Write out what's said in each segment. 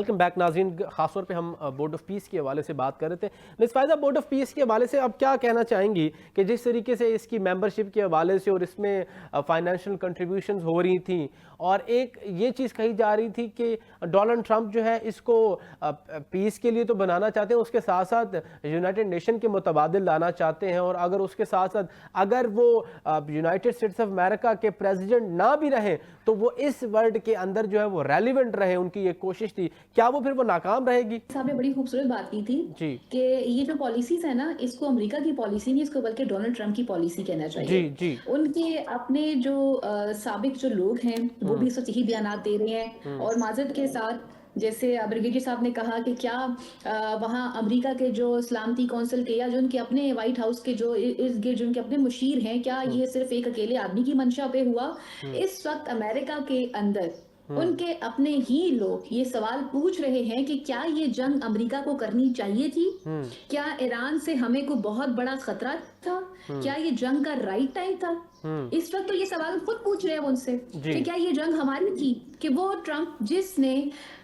Welcome back नाज़रीन। ख़ासतौर पे हम बोर्ड ऑफ पीस के हवाले से बात कर रहे थे। Miss Faiza, board of peace के हवाले से अब क्या कहना चाहेंगी कि जिस तरीके से इसकी मेंबरशिप के हवाले से और इसमें फ़ाइनेंशियल कंट्रीब्यूशंस हो रही थी और एक ये चीज़ कही जा रही थी कि डोनाल्ड ट्रंप जो है इसको पीस के लिए तो बनाना चाहते हैं, उसके साथ साथ यूनाइटेड नेशन के मुतबादिल लाना चाहते हैं, और अगर उसके साथ साथ अगर वो यूनाइटेड स्टेट्स ऑफ अमेरिका के प्रेसिडेंट ना भी रहे तो वो इस वर्ल्ड के अंदर जो है वो रेलिवेंट रहे, उनकी ये कोशिश थी। क्या वो फिर वो नाकाम रहेगी? साहब ने बड़ी खूबसूरत बात की थी जी कि ये जो पॉलिसीज है ना, इसको अमेरिका की पॉलिसी नहीं, इसको बल्कि डोनाल्ड ट्रंप की पॉलिसी कहना जी चाहिए। जी। उनके अपने जो साबिक जो लोग हैं वो भी हम्म इस वक्त यही बयान दे रहे हैं, हम्म और माजरत के साथ जैसे ब्रिगेडियर साहब ने कहा कि क्या वहाँ अमेरिका के जो सलामती कौंसिल के या जो उनके अपने व्हाइट हाउस के जो इर्द गिर्द जो उनके अपने मुशीर हैं, क्या हम्म ये सिर्फ एक अकेले आदमी की मंशा पे हुआ? हम्म इस वक्त अमेरिका के अंदर हम्म उनके अपने ही लोग ये सवाल पूछ रहे हैं कि क्या ये जंग अमेरिका को करनी चाहिए थी? हम्म क्या ईरान से हमें कोई बहुत बड़ा खतरा था? हम्म क्या ये जंग का राइट टाइम था? हम्म इस वक्त तो ये सवाल खुद पूछ रहे हैं उनसे जी कि क्या ये जंग हमारी थी? कि वो ट्रंप जिसने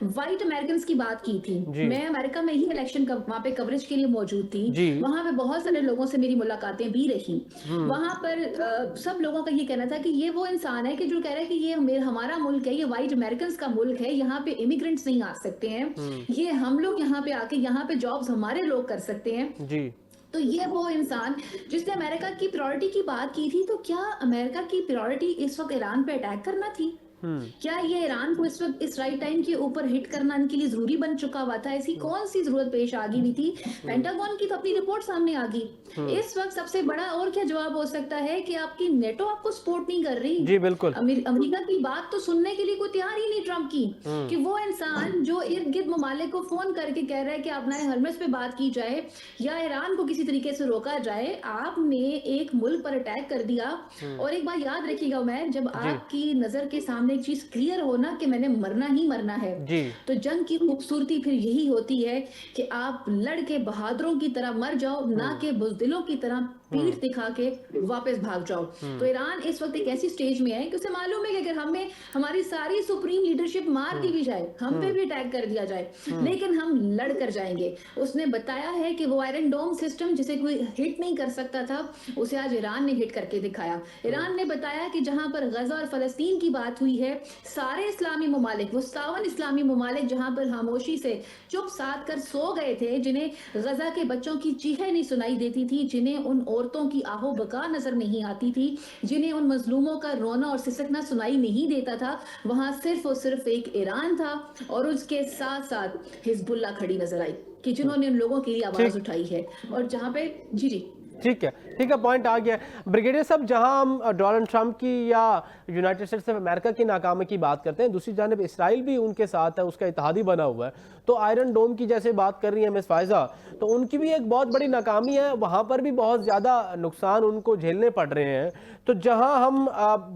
व्हाइट अमेरिकन की बात की थी, जी मैं अमेरिका में ही इलेक्शन वहां पे कवरेज के लिए मौजूद थी, जी। वहां पे बहुत सारे लोगों से मेरी मुलाकातें भी रही। हम्म वहां पर सब लोगों का ये कहना था कि ये वो इंसान है कि जो कह रहा है कि ये हमारा मुल्क है, ये व्हाइट अमेरिकन का मुल्क है, यहाँ पे इमिग्रेंट्स नहीं आ सकते हैं, हम्म ये हम लोग यहाँ पे आके यहाँ पे जॉब्स हमारे लोग कर सकते हैं। जी तो ये वो इंसान जिसने अमेरिका की प्रायोरिटी की बात की थी, तो क्या अमेरिका की प्रायोरिटी इस वक्त ईरान पे अटैक करना थी? हम्म क्या ये ईरान को इस वक्त इस राइट टाइम के ऊपर हिट करना इनके लिए जरूरी बन चुका हुआ था? ऐसी कौन सी जरूरत पेश आ गई हुई थी? हम्म पेंटागन की तो अपनी रिपोर्ट सामने आ गई। हम्म इस वक्त सबसे बड़ा और क्या जवाब हो सकता है कि आपकी नेटो आपको सपोर्ट नहीं कर रही। जी बिल्कुल। अमेरिका की बात तो सुनने के लिए कोई तैयार ही नहीं ट्रंप की, हम्म कि वो इंसान जो इर्द गिर्द ममालिक को फोन करके कह रहा है कि अपना हरमस पे बात की जाए या ईरान को किसी तरीके से रोका जाए, आपने एक मुल्क पर अटैक कर दिया। हम्म और एक बात याद रखिएगा उमर, जब जी आपकी नजर के सामने एक चीज क्लियर हो ना कि मैंने मरना ही मरना है, जी तो जंग की खूबसूरती फिर यही होती है कि आप लड़के बहादुरों की तरह मर जाओ, ना हम्म कि बुजदिलों की तरह हम्म पीठ दिखा के वापस भाग जाओ। तो हम्म ईरान इस वक्त एक ऐसी स्टेज में है कि उसे मालूम है कि अगर हमें हमारी सारी सुप्रीम लीडरशिप मार दी हम्म भी जाए, हम पे हम्म भी अटैक कर दिया जाए, हम्म लेकिन हम लड़ कर जाएंगे। उसने बताया है कि वो आयरन डोम सिस्टम जिसे कोई हिट नहीं कर सकता था, उसे आज ईरान ने हिट करके दिखाया। हम्म ईरान ने बताया कि जहां पर गजा और फलस्तीन की बात हुई है, सारे इस्लामी ममालिक, वो 57 इस्लामी ममालिक जहां पर खामोशी से चुप साध कर सो गए थे, जिन्हें गजा के बच्चों की चीखें नहीं सुनाई देती थी, जिन्हें उन औरतों की आहो बका नजर नहीं आती थी, जिन्हें उन मजलूमों का रोना और सिसकना सुनाई नहीं देता था, वहां सिर्फ और सिर्फ एक ईरान था, और उसके साथ साथ हिजबुल्लाह खड़ी नजर आई कि जिन्होंने उन लोगों के लिए आवाज ठीक उठाई है। और जहां पे जी जी ठीक है, ठीक है, पॉइंट आ गया। ब्रिगेडियर साहब, जहां हम डोनाल्ड ट्रंप की या यूनाइटेड स्टेट्स ऑफ अमेरिका की नाकामी की बात करते हैं, दूसरी जानब इसराइल भी उनके साथ है, उसका इत्तेहादी बना हुआ है। तो आयरन डोम की जैसे बात कर रही है मिस फायजा, तो उनकी भी एक बहुत बड़ी नाकामी है, वहां पर भी बहुत ज़्यादा नुकसान उनको झेलने पड़ रहे हैं। तो जहां हम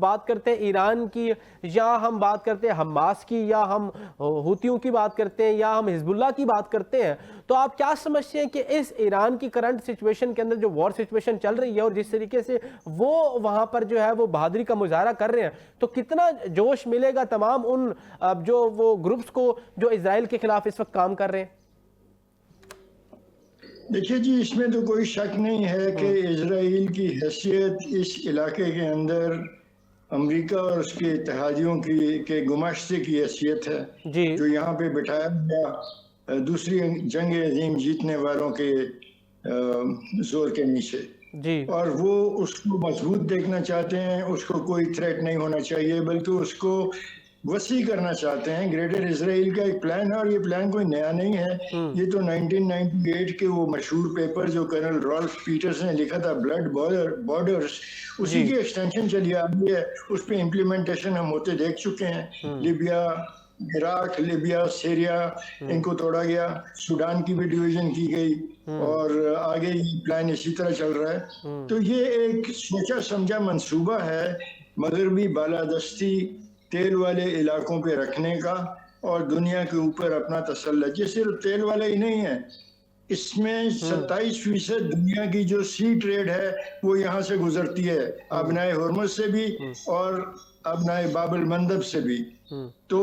बात करते हैं ईरान की, या हम बात करते हैं हमास की, या हम हुतियों की बात करते हैं, या हम हिजबुल्लाह की बात करते हैं, तो आप क्या समझते हैं कि इस ईरान की करंट सिचुएशन के अंदर जो वॉर सिचुएशन चल रही है और जिस तरीके से वो वहां पर जो है वो बहादुरी का मुजाहरा कर रहे हैं, तो कितना जोश मिलेगा तमाम उन जो वो ग्रुप्स को जो इजराइल के खिलाफ इस वक्त काम कर रहे हैं? देखिए जी, इसमें तो कोई शक नहीं है कि इसराइल की हैसियत इस इलाके के अंदर अमेरिका और उसके इत्तेहादियों की के गुमाश्ते की हैसियत है, जी जो यहाँ पे बिठाया गया दूसरी जंग अजीम जीतने वालों के जोर के नीचे, जी और वो उसको मजबूत देखना चाहते हैं। उसको कोई थ्रेट नहीं होना चाहिए, बल्कि उसको वसी करना चाहते हैं। ग्रेटर इसराइल का एक प्लान है, और ये प्लान कोई नया नहीं है। ये तो 1998 के वो मशहूर पेपर जो कर्नल रॉल्फ पीटर्स ने लिखा था, ब्लड बॉर्डर्स, जी उसी की एक्सटेंशन चली आ रही है। उस पर इम्प्लीमेंटेशन हम होते देख चुके हैं। लिबिया, इराक, लिबिया, सीरिया, इनको तोड़ा गया। सूडान की भी डिवीजन की गई, और आगे ये प्लान इसी तरह चल रहा है। तो ये एक सोचा समझा मंसूबा है मगरबी बालादस्ती तेल वाले इलाकों पे रखने का, और दुनिया के ऊपर अपना तसल्लुत। ये सिर्फ तेल वाले ही नहीं है, इसमें 27% दुनिया की जो सी ट्रेड है वो यहाँ से गुजरती है, अबनाए हुर्मुज से भी और अबनाए बाबुल मंदब से भी। तो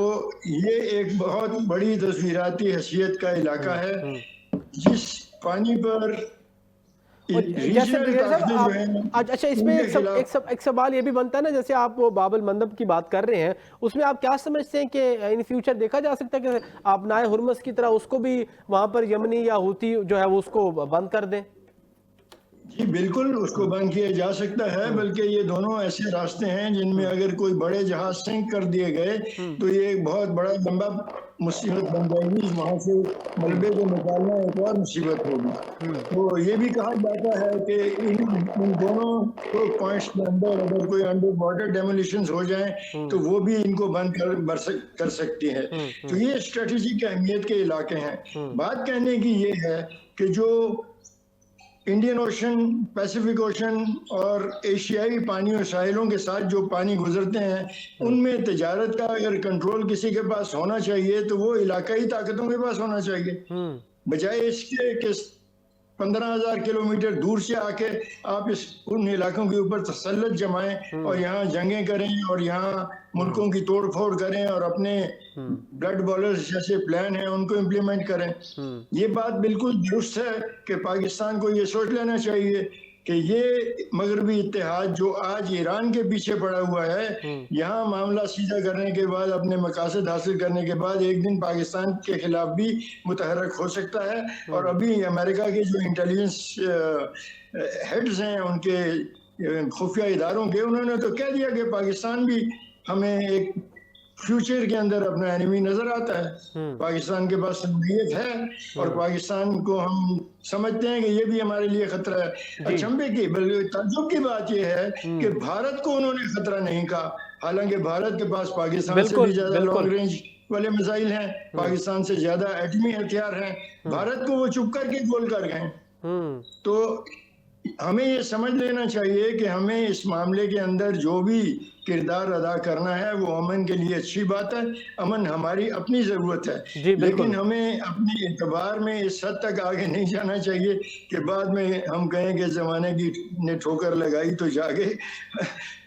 ये एक बहुत बड़ी तस्वीराती हैसियत का इलाका है जिस पानी पर और जैसे रीजनल ब्रिगेडियर ताकतें साहब जो हैं आप अच्छा इसमें उनके खिलाफ एक सवाल ये भी बनता है ना, जैसे आप वो बाबल मंदब की बात कर रहे हैं, उसमें आप क्या समझते हैं कि इन फ्यूचर देखा जा सकता है कि आप नाए हुरमस की तरह उसको भी वहां पर यमनी या हूती जो है वो उसको बंद कर दें? जी बिल्कुल उसको बंद किया जा सकता है, बल्कि ये दोनों ऐसे रास्ते हैं जिनमें अगर कोई बड़े जहाज सिंक कर दिए गए तो ये एक बहुत बड़ा लंबा मुसीबत बन जाएगी। वहां से मलबे को निकालना एक और मुसीबत होगी। तो ये भी कहा जाता है कि इन दोनों पॉइंट्स के अंदर अगर कोई अंडर वाटर डेमोलिशन हो जाए तो वो भी इनको बंद कर सकती है। तो ये स्ट्रेटेजिक अहमियत के इलाके हैं। बात कहने की ये है कि जो इंडियन ओशन, पैसिफिक ओशन और एशियाई पानी और साहिलों के साथ जो पानी गुजरते हैं उनमें तजारत का अगर कंट्रोल किसी के पास होना चाहिए तो वो इलाकाई ताकतों के पास होना चाहिए, बजाय इसके कि 15,000 किलोमीटर दूर से आके आप उन इलाकों के ऊपर तसल्लुत जमाएं और यहाँ जंगें करें और यहाँ मुल्कों की तोड़ फोड़ करें और अपने ब्लड बॉलर्स जैसे प्लान हैं उनको इम्प्लीमेंट करें। ये बात बिल्कुल दुरुस्त है कि पाकिस्तान को ये सोच लेना चाहिए कि ये मगरबी इत्तेहाद जो आज ईरान के पीछे पड़ा हुआ है, यहाँ मामला सीधा करने के बाद अपने मकासद हासिल करने के बाद एक दिन पाकिस्तान के खिलाफ भी मुतहरक हो सकता है। और अभी अमेरिका के जो इंटेलिजेंस हेड्स हैं उनके खुफिया इदारों के, उन्होंने तो कह दिया कि पाकिस्तान भी हमें एक फ्यूचर के अंदर अपना एनिमी नजर आता है। पाकिस्तान के पास सलाहियत है और पाकिस्तान को हम समझते हैं कि ये भी हमारे लिए खतरा है। अचंभे की बल्कि ताज्जुब की बात यह है कि भारत को उन्होंने खतरा नहीं कहा, हालांकि भारत के पास पाकिस्तान से भी ज्यादा लॉन्ग रेंज वाले मिसाइल हैं, पाकिस्तान से ज्यादा एटमी हथियार हैं, भारत को वो चुप करके गोल कर गए। तो हमें ये समझ लेना चाहिए कि हमें इस मामले के अंदर जो भी किरदार अदा करना है वो अमन के लिए अच्छी बात है, अमन हमारी अपनी ज़रूरत है, लेकिन हमें अपने एतबार में इस हद तक आगे नहीं जाना चाहिए कि बाद में हम कहें कि ज़माने की ने ठोकर लगाई तो जागे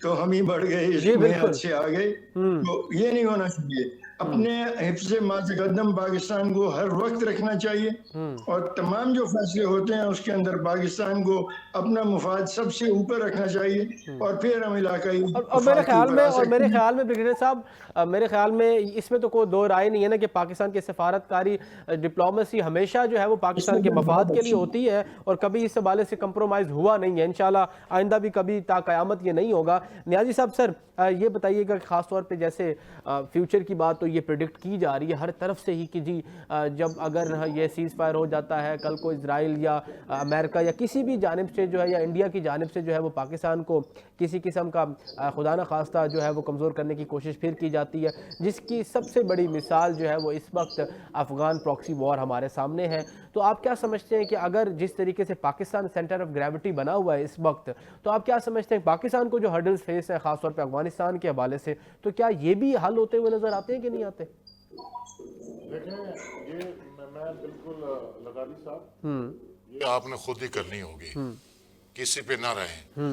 तो हम ही बढ़ गए, इसमें हद से आ गए। तो ये नहीं होना चाहिए। अपने हिफ्ज़े मातक़द्दम पाकिस्तान को हर वक्त रखना चाहिए और तमाम जो फैसले होते हैं उसके अंदर पाकिस्तान को अपना मुफाद सबसे ऊपर रखना चाहिए और फिर हम इलाकाई और मेरे ख्याल में ब्रिगेडियर साहब, मेरे ख्याल में इसमें तो कोई दो राय नहीं है ना कि पाकिस्तान की सफारतकारी डिप्लोमेसी हमेशा जो है वो पाकिस्तान के मफाद के लिए होती है और कभी इस हवाले से कंप्रोमाइज़ हुआ नहीं है। इंशाल्लाह आइंदा भी कभी ता क़यामत ये नहीं होगा। नियाज़ी साहब सर ये बताइएगा कि ख़ास तौर पे जैसे फ्यूचर की बात तो ये प्रेडिक्ट की जा रही है हर तरफ से ही कि जी जब अगर ये सीज़ फायर हो जाता है कल को इजराइल या अमेरिका या किसी भी जानिब से जो है या इंडिया की जानिब से जो है वो पाकिस्तान को किसी किस्म का खुदा न खास्ता जो है वो कमज़ोर करने की कोशिश फिर की जाती है, जिसकी सबसे बड़ी मिसाल जो है वो इस वक्त अफ़गान प्रॉक्सी वॉर हमारे सामने है। तो आप क्या समझते हैं कि अगर जिस तरीके से पाकिस्तान सेंटर ऑफ ग्रेविटी बना हुआ है इस वक्त, तो आप क्या समझते हैं पाकिस्तान को जो हर्डल्स फेस है ख़ासतौर पर अफगानिस्तान के हवाले से, तो क्या ये भी हल होते हुए नज़र आते हैं कि नहीं आते? देखें ये मैं बिल्कुल लगानी साहब, ये आपने खुद ही करनी होगी, किसी पे ना रहे।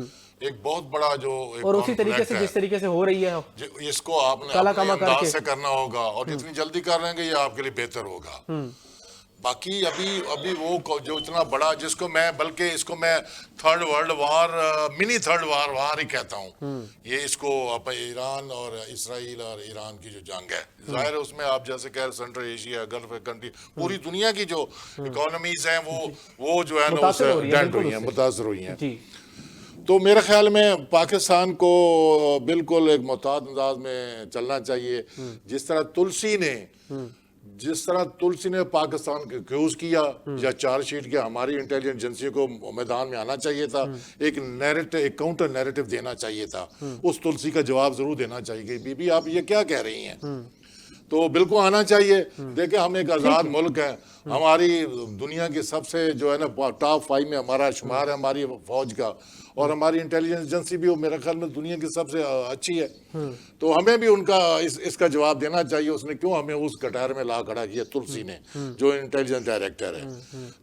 एक बहुत बड़ा जो और उसी तरीके से जिस तरीके से हो रही है इसको आपने अपने अंदाज से करना होगा और जितनी जल्दी कर लेंगे ये आपके लिए बेहतर होगा। बाकी अभी वो जो इतना बड़ा जिसको मैं बल्कि इसको मैं third world war mini third war ही कहता हूँ, ये इसको ईरान और इसराइल और ईरान की जो जंग है, जाहिर है उसमें आप जैसे कह रहे सेंट्रल एशिया गल्फ कंट्री पूरी दुनिया की जो इकोनॉमीज हैं वो जो है ना उससे डेंट हुई हैं, मुतासर हुई हैं। तो मेरे ख्याल में पाकिस्तान को बिल्कुल एक मुताद अंदाज में चलना चाहिए। जिस तरह तुलसी ने पाकिस्तान को एक्यूज किया या चार्जशीट किया, हमारी इंटेलिजेंस एजेंसी को मैदान में आना चाहिए था, एक काउंटर नैरेटिव देना चाहिए था, उस तुलसी का जवाब जरूर देना चाहिए। बीबी आप ये क्या कह रही हैं? तो बिल्कुल आना चाहिए। देखिए हम एक आज़ाद मुल्क है, हमारी दुनिया की सबसे जो है ना टॉप 5 में हमारा शुमार है हमारी फौज का, और हमारी इंटेलिजेंस एजेंसी भी मेरे ख्याल में दुनिया की सबसे अच्छी है। तो हमें भी उनका इसका जवाब देना चाहिए, उसने क्यों हमें उस कटार में ला खड़ा किया तुलसी ने, जो इंटेलिजेंस डायरेक्टर है।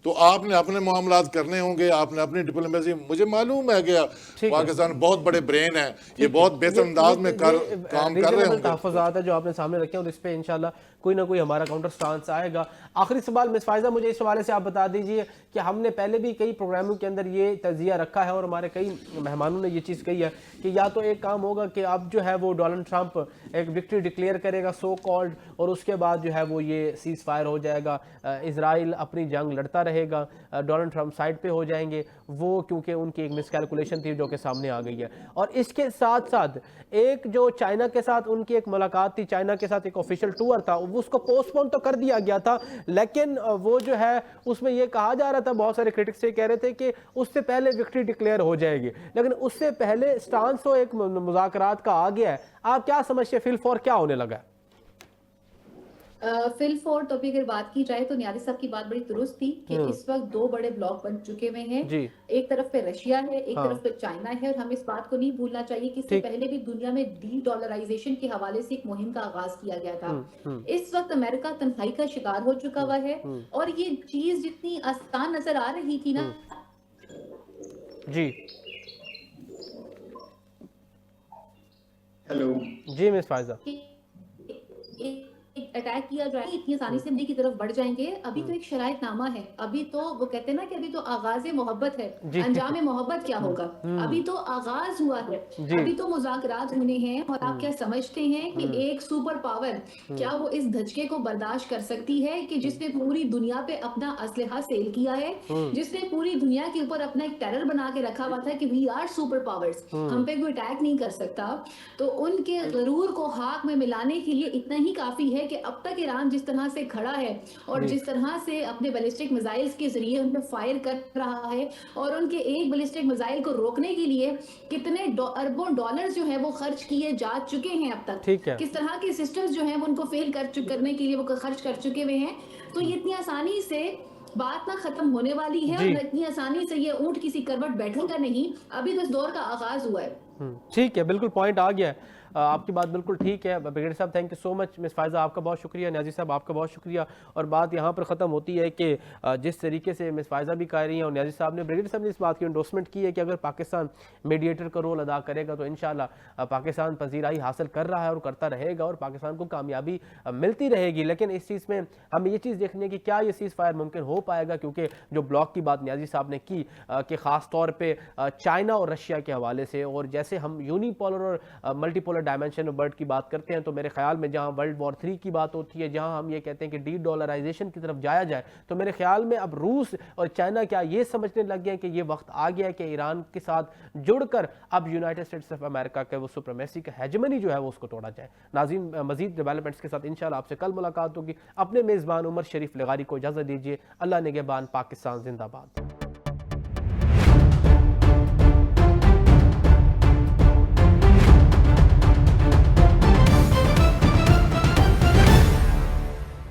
तो आपने अपने मामलात करने होंगे, आपने अपनी डिप्लोमेसी, मुझे मालूम है कि पाकिस्तान बहुत बड़े ब्रेन है, ये बहुत बेहतर अंदाज में काम कर रहे होंगे। तहफ़्फ़ुज़ात है जो आपने सामने रखे हैं और इस पे इंशाल्लाह कोई ना कोई हमारा काउंटर स्टांस आएगा। आखिरी सवाल मिस फायजा, मुझे इस हवाले से आप बता दीजिए कि हमने पहले भी कई प्रोग्रामों के अंदर ये तजिया रखा है और हमारे कई मेहमानों ने ये चीज़ कही है कि या तो एक काम होगा कि अब जो है वो डोनाल्ड ट्रंप एक विक्ट्री डिक्लेयर करेगा सो कॉल्ड, और उसके बाद जो है वो ये सीज़ फायर हो जाएगा, इजराइल अपनी जंग लड़ता रहेगा, डोनाल्ड ट्रंप साइड पे हो जाएंगे वो, क्योंकि उनकी एक मिसकैलकुलेशन थी जो कि सामने आ गई है। और इसके साथ साथ एक जो चाइना के साथ उनकी एक मुलाकात थी, चाइना के साथ एक ऑफिशियल टूर था, उसको पोस्टपोन तो कर दिया गया था, लेकिन वो जो है उसमें ये कहा जा रहा था, बहुत सारे क्रिटिक्स ये कह रहे थे कि उससे पहले विक्ट्री डिक्लेयर हो जाएगी, लेकिन उससे पहले स्टांस तो एक मुज़ाकरात का आ गया है। आप क्या समझते हैं फिल फॉर क्या होने लगा है? फिल फोर तो अभी अगर बात की जाए तो न्यारी साहब की बात बड़ी दुरुस्त थी कि इस वक्त दो बड़े ब्लॉक बन चुके हुए हैं। एक तरफ पे रशिया है, एक तरफ पे चाइना है, और हमें इस बात को नहीं भूलना चाहिए कि इससे पहले भी दुनिया में डी डॉलराइजेशन के हवाले से एक मुहिम का आगाज किया गया था। इस वक्त अमेरिका तन्हाई का शिकार हो चुका हुआ है, और ये चीज जितनी आसान नजर आ रही थी ना। जी हेलो जी मिस फायजा, अटैक किया जाए इतनी आसानी से की तरफ बढ़ जाएंगे। अभी तो एक शरायतनामा है, अभी तो वो कहते हैं ना कि अभी तो आगाज़ मोहब्बत है, अंजाम मोहब्बत क्या होगा, अभी तो आगाज हुआ है, अभी तो मुज़ाकरात होने हैं। और आप क्या समझते हैं कि एक सुपर पावर क्या वो इस धचके को बर्दाश्त कर सकती है कि जिसने पूरी दुनिया पे अपना असलहा सेल किया है, जिसने पूरी दुनिया के ऊपर अपना एक टेरर बना के रखा हुआ था कि वी आर सुपर पावर्स, हम पे कोई अटैक नहीं कर सकता। तो उनके गरूर को हाथ में मिलाने के लिए इतना ही काफी है कि अब तक ईरान जिस तरह से खड़ा है और जिस तरह से अपने बैलिस्टिक मिसाइल्स के जरिए उन पे फायर कर रहा है, और उनके एक बैलिस्टिक मिसाइल को रोकने के लिए कितने अरबों डॉलर्स जो है वो खर्च किए जा चुके हैं अब तक, किस तरह के सिस्टम्स जो हैं वो उनको फेल करने के लिए वो खर्च कर चुके हुए हैं। तो ये इतनी आसानी से बात ना खत्म होने वाली है, और इतनी आसानी से ये ऊंट किसी करवट बैठेगा नहीं। अभी तो इस दौर का आगाज हुआ है। ठीक है, बिल्कुल पॉइंट आ गया है, आपकी बात बिल्कुल ठीक है। ब्रिगेडियर साहब thank you so much, miss Faiza आपका बहुत शुक्रिया, न्याजी साहब आपका बहुत शुक्रिया। और बात यहाँ पर ख़त्म होती है कि जिस तरीके से मिस फायजा भी कह रही हैं और न्याजी साहब ने, ब्रिगेडियर साहब ने इस बात की एंडोर्समेंट की है कि अगर पाकिस्तान मीडिएटर का रोल अदा करेगा तो इंशाल्लाह पाकिस्तान पजीराई हासिल कर रहा है और करता रहेगा और पाकिस्तान को कामयाबी मिलती रहेगी। लेकिन इस चीज़ में हमें ये चीज़ देखनी है कि क्या ये सीज़ फायर मुमकिन हो पाएगा, क्योंकि जो ब्लॉक की बात न्याजी साहब ने की कि ख़ास तौर पर चाइना और रशिया के हवाले से, और जैसे हम यूनिपोलर और मल्टीपोलर डायमेंशन वर्ल्ड की बात करते हैं तो मेरे ख्याल में जहां वर्ल्ड वॉर 3 की बात होती है, जहां हम ये कहते हैं कि डी डॉलराइजेशन की तरफ जाया जाए, तो मेरे ख्याल में अब रूस और चाइना क्या ये समझने लग गए हैं कि ये वक्त आ गया है कि ईरान के साथ जुड़कर अब यूनाइटेड स्टेट्स ऑफ अमेरिका के वो सुप्रीमेसी का हेजेमनी जो है वो उसको तोड़ा जाए। नाज़रीन, मजीद डेवलपमेंट्स के साथ इंशाल्लाह आपसे कल मुलाकात होगी। अपने मेज़बान उमर शरीफ लगारी को इजाज़त दीजिए। अल्लाह निगहबान, पाकिस्तान जिंदाबाद।